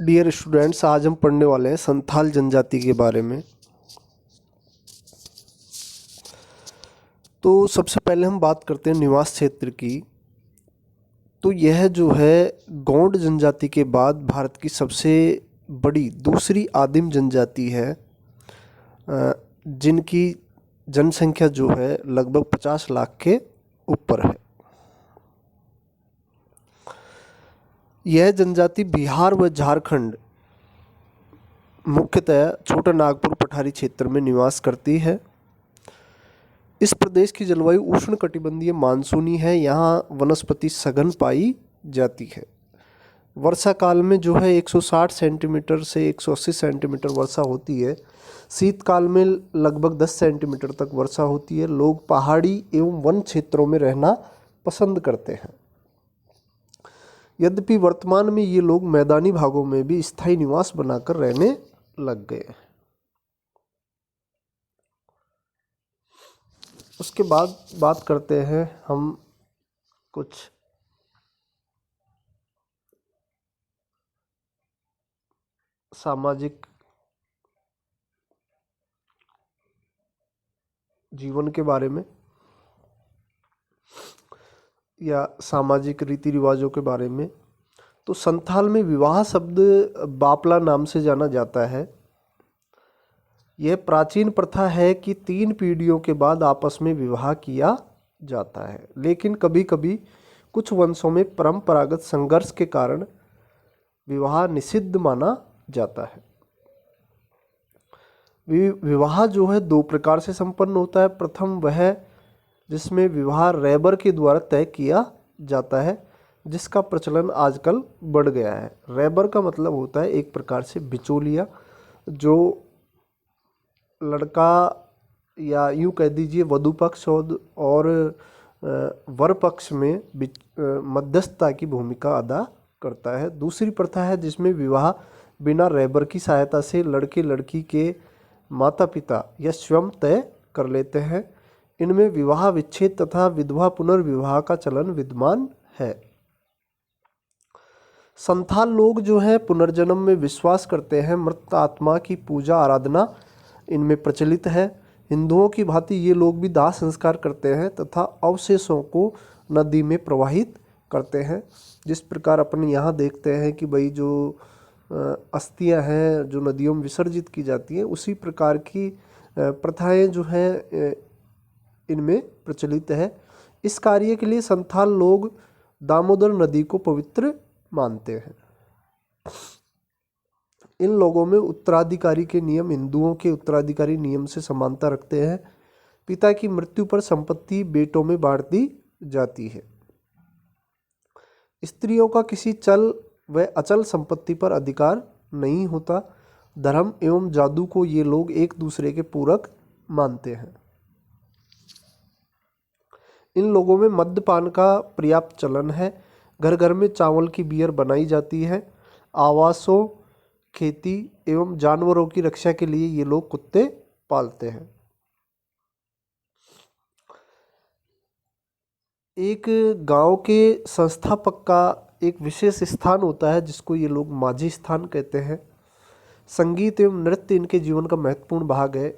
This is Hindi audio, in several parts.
डियर स्टूडेंट्स, आज हम पढ़ने वाले हैं संथाल जनजाति के बारे में। तो सबसे पहले हम बात करते हैं निवास क्षेत्र की। तो यह जो है गौंड जनजाति के बाद भारत की सबसे बड़ी दूसरी आदिम जनजाति है, जिनकी जनसंख्या जो है लगभग 50 लाख के ऊपर है। यह जनजाति बिहार व झारखंड, मुख्यतः छोटा नागपुर पठारी क्षेत्र में निवास करती है। इस प्रदेश की जलवायु उष्णकटिबंधीय मानसूनी है। यहाँ वनस्पति सघन पाई जाती है। वर्षा काल में जो है 160 सेंटीमीटर से 180 सेंटीमीटर वर्षा होती है। शीतकाल में लगभग 10 सेंटीमीटर तक वर्षा होती है। लोग पहाड़ी एवं वन क्षेत्रों में रहना पसंद करते हैं। यद्यपि वर्तमान में ये लोग मैदानी भागों में भी स्थायी निवास बनाकर रहने लग गए हैं। उसके बाद बात करते हैं हम कुछ सामाजिक जीवन के बारे में या सामाजिक रीति रिवाजों के बारे में। तो संथाल में विवाह शब्द बापला नाम से जाना जाता है। यह प्राचीन प्रथा है कि 3 पीढ़ियों के बाद आपस में विवाह किया जाता है, लेकिन कभी कभी कुछ वंशों में परंपरागत संघर्ष के कारण विवाह निषिद्ध माना जाता है। विवाह जो है 2 प्रकार से संपन्न होता है। प्रथम वह जिसमें विवाह रैबर के द्वारा तय किया जाता है, जिसका प्रचलन आजकल बढ़ गया है। रैबर का मतलब होता है एक प्रकार से बिचौलिया, जो लड़का या यूँ कह दीजिए वधू पक्ष और वर पक्ष में मध्यस्थता की भूमिका अदा करता है। दूसरी प्रथा है जिसमें विवाह बिना रैबर की सहायता से लड़के लड़की के माता पिता या स्वयं तय कर लेते हैं। इनमें विवाह विच्छेद तथा विधवा पुनर्विवाह का चलन विद्यमान है। संथाल लोग जो है पुनर्जन्म में विश्वास करते हैं। मृत आत्मा की पूजा आराधना इनमें प्रचलित है। हिंदुओं की भांति ये लोग भी दाह संस्कार करते हैं तथा अवशेषों को नदी में प्रवाहित करते हैं। जिस प्रकार अपन यहाँ देखते हैं कि भाई जो अस्थियाँ हैं जो नदियों में विसर्जित की जाती हैं, उसी प्रकार की प्रथाएं जो हैं इनमें प्रचलित है। इस कार्य के लिए संथाल लोग दामोदर नदी को पवित्र मानते हैं। इन लोगों में उत्तराधिकारी के नियम हिंदुओं के उत्तराधिकारी नियम से समानता रखते हैं। पिता की मृत्यु पर संपत्ति बेटों में बांट दी जाती है। स्त्रियों का किसी चल व अचल संपत्ति पर अधिकार नहीं होता। धर्म एवं जादू को ये लोग एक दूसरे के पूरक मानते हैं। इन लोगों में मद्यपान का पर्याप्त चलन है। घर घर में चावल की बियर बनाई जाती है। आवासों, खेती एवं जानवरों की रक्षा के लिए ये लोग कुत्ते पालते हैं। एक गांव के संस्थापक का एक विशेष स्थान होता है जिसको ये लोग माझी स्थान कहते हैं। संगीत एवं नृत्य इनके जीवन का महत्वपूर्ण भाग है।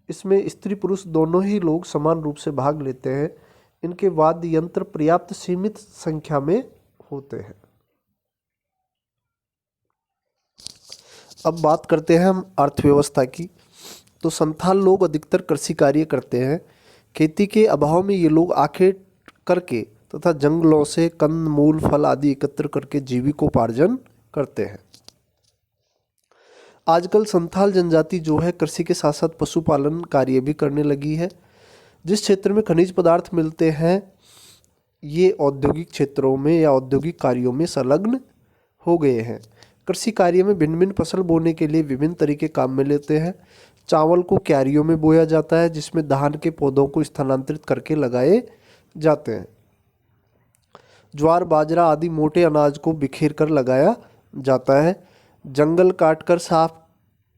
इसमें स्त्री पुरुष दोनों ही लोग समान रूप से भाग लेते हैं। इनके वाद्य यंत्र पर्याप्त सीमित संख्या में होते हैं। अब बात करते हैं हम अर्थव्यवस्था की। तो संथाल लोग अधिकतर कृषि कार्य करते हैं। खेती के अभाव में ये लोग आखेट करके तथा जंगलों से कंद मूल फल आदि एकत्र करके जीविकोपार्जन करते हैं। आजकल संथाल जनजाति जो है कृषि के साथ साथ पशुपालन कार्य भी करने लगी है। जिस क्षेत्र में खनिज पदार्थ मिलते हैं ये औद्योगिक क्षेत्रों में या औद्योगिक कार्यों में संलग्न हो गए हैं। कृषि कार्य में भिन्न भिन्न फसल बोने के लिए विभिन्न तरीके काम में लेते हैं। चावल को क्यारियों में बोया जाता है, जिसमें धान के पौधों को स्थानांतरित करके लगाए जाते हैं। ज्वार बाजरा आदि मोटे अनाज को बिखेर कर लगाया जाता है। जंगल काटकर साफ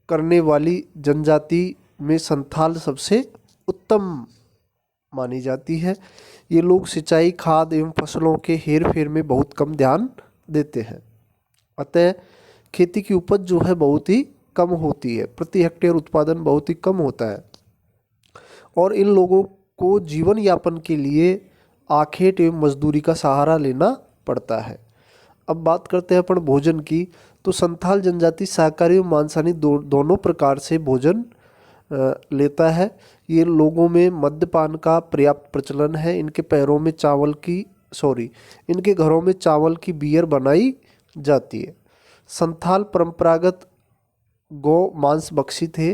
करने वाली जनजाति में संथाल सबसे उत्तम मानी जाती है। ये लोग सिंचाई, खाद एवं फसलों के हेर फेर में बहुत कम ध्यान देते हैं। अतः खेती की उपज जो है बहुत ही कम होती है, प्रति हेक्टेयर उत्पादन बहुत ही कम होता है और इन लोगों को जीवन यापन के लिए आखेट एवं मजदूरी का सहारा लेना पड़ता है। अब बात करते हैं अपन भोजन की। तो संथाल जनजाति शाकाहारी और मांसाहारी दोनों प्रकार से भोजन लेता है। ये लोगों में मद्यपान का पर्याप्त प्रचलन है। इनके घरों में चावल की बियर बनाई जाती है। संथाल परंपरागत गौ मांस भक्षी थे,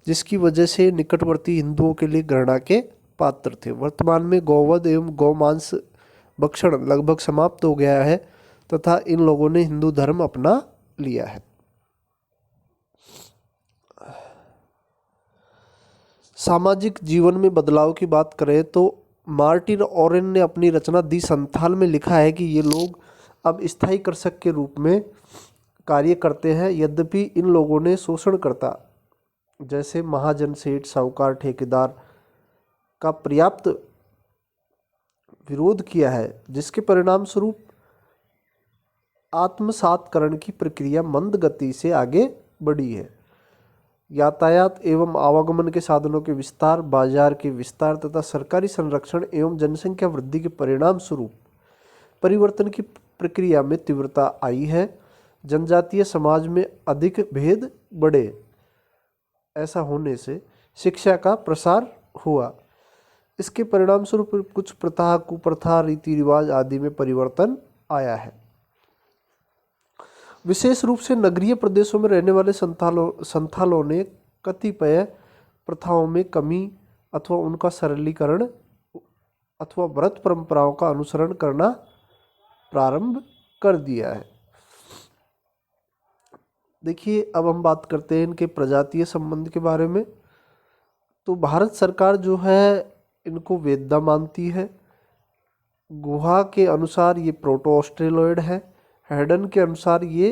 जिसकी वजह से निकटवर्ती हिंदुओं के लिए घृणा के पात्र थे। वर्तमान में गौवध एवं गौमांस भक्षण लगभग समाप्त हो गया है तथा इन लोगों ने हिंदू धर्म अपना लिया है। सामाजिक जीवन में बदलाव की बात करें तो मार्टिन ऑरेन ने अपनी रचना दी संथाल में लिखा है कि ये लोग अब स्थायी कृषक के रूप में कार्य करते हैं। यद्यपि इन लोगों ने शोषणकर्ता जैसे महाजन, सेठ, साहूकार, ठेकेदार का पर्याप्त विरोध किया है, जिसके परिणाम स्वरूप आत्मसातकरण की प्रक्रिया मंद गति से आगे बढ़ी है। यातायात एवं आवागमन के साधनों के विस्तार, बाजार के विस्तार तथा सरकारी संरक्षण एवं जनसंख्या वृद्धि के परिणाम स्वरूप परिवर्तन की प्रक्रिया में तीव्रता आई है। जनजातीय समाज में अधिक भेद बढ़े। ऐसा होने से शिक्षा का प्रसार हुआ। इसके परिणाम स्वरूप कुछ प्रथा, कुप्रथा, रीति रिवाज आदि में परिवर्तन आया है। विशेष रूप से नगरीय प्रदेशों में रहने वाले संथालों ने कतिपय प्रथाओं में कमी अथवा उनका सरलीकरण अथवा व्रत परंपराओं का अनुसरण करना प्रारंभ कर दिया है। देखिए, अब हम बात करते हैं इनके प्रजातीय संबंध के बारे में। तो भारत सरकार जो है इनको वेदा मानती है। गुहा के अनुसार ये प्रोटो ऑस्ट्रेलॉइड है। हैडन के अनुसार ये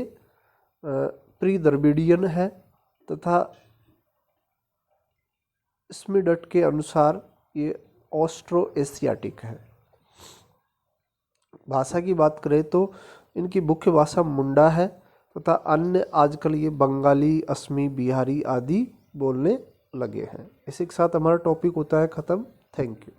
प्री द्रविडियन है तथा स्मिडट के अनुसार ये ऑस्ट्रो एशियाटिक है। भाषा की बात करें तो इनकी मुख्य भाषा मुंडा है तथा अन्य आजकल ये बंगाली, असमी, बिहारी आदि बोलने लगे हैं। इसी के साथ हमारा टॉपिक होता है ख़त्म। Thank you.